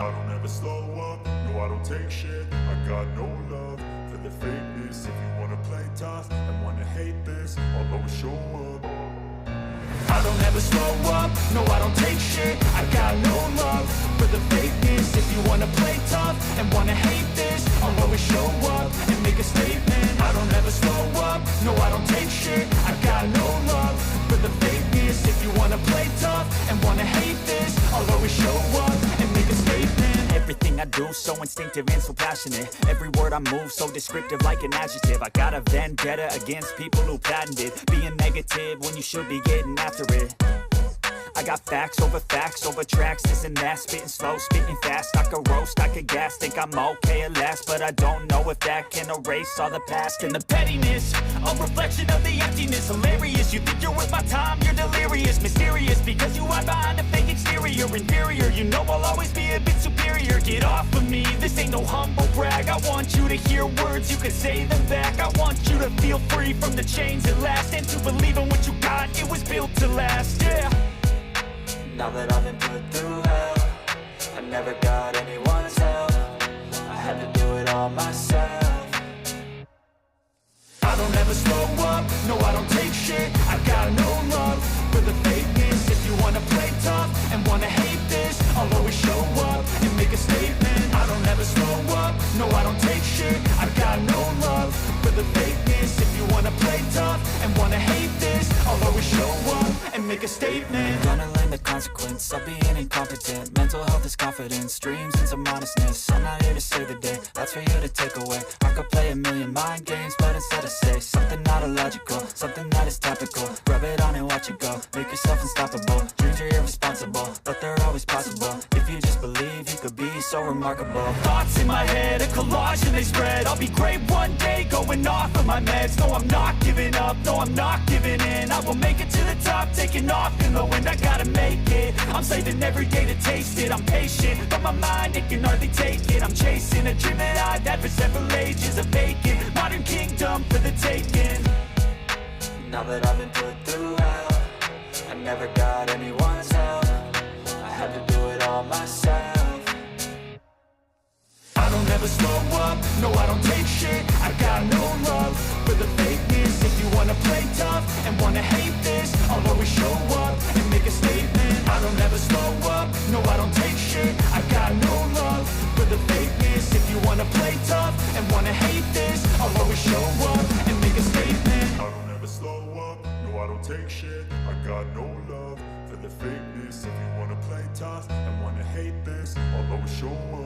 I don't ever slow up, no I don't take shit. I got no love for the fakeness. If you wanna play tough and wanna hate this, I'll always show up. I don't ever slow up, no I don't take shit. I got no love for the fakeness. If you wanna play tough and wanna hate this, I'll always show up and make a statement. I don't ever slow up, no I don't take shit. I got no love for the fakeness. If you wanna play tough and wanna hate this, I'll always show up and make a statement. Everything I do so instinctive and so passionate. Every word I move so descriptive like an adjective. I got a vendetta against people who patented being negative when you should be getting after it. I got facts over tracks, this and that. Spitting slow, spitting fast. I could roast, I could gas. Think I'm okay at last, but I don't know if that can erase all the past. And the pettiness, a reflection of the emptiness. Hilarious, you think you're worth my time, you're delirious. Mysterious, because you hide behind a fake exterior. Inferior, you know I'll always be a bit superior. Get off of me, this ain't no humble brag. I want you to hear words, you can say them back. I want you to feel free from the chains at last, and to believe in what you got, it was built to last, yeah. Now that I've been put through hell, I never got anyone's help. I had to do it all myself. I don't ever slow up, no I don't take shit. I got no love for the fakeness. If you wanna play tough and wanna hate this, I'll always show up and make a statement. I don't ever slow up, no I don't take shit. I got no love for the fakeness. If you wanna play tough and wanna hate this, I'll always show up and make a statement. Gonna learn the consequence of being incompetent. Mental health is confidence, dreams and some honestness. I'm not here to save the day, that's for you to take away. I could play a million mind games, but instead I say something not illogical, something that is topical. Rub it on and watch it go, make yourself unstoppable. Dreams are irresponsible, but they're always possible. If you just believe, you could be so remarkable. Thoughts in my head, a collage and they spread. I'll be great one day, going off of my meds. No, I'm not giving up, no, I'm not giving in. I will make it to the top, taking off in the wind. I gotta make it, I'm saving every day to taste it. I'm patient, but my mind, it can hardly take it. I'm chasing a dream that I've had for several ages. A vacant, modern kingdom for the taking. Now that I've been put through hell, I never got anyone's help. I had to do it all myself. I don't ever slow up, no I don't take shit. I got no love for the fakeness. If you wanna play tough and wanna hate this, I'll always show up and make a statement. I don't ever slow up, no I don't take shit. I got no love for the fakeness. If you wanna play tough and wanna hate this, I'll always show up and make a statement. I don't ever slow up, no I don't take shit. I got no love for the fakeness. If you wanna play tough and wanna hate this, I'll always show up.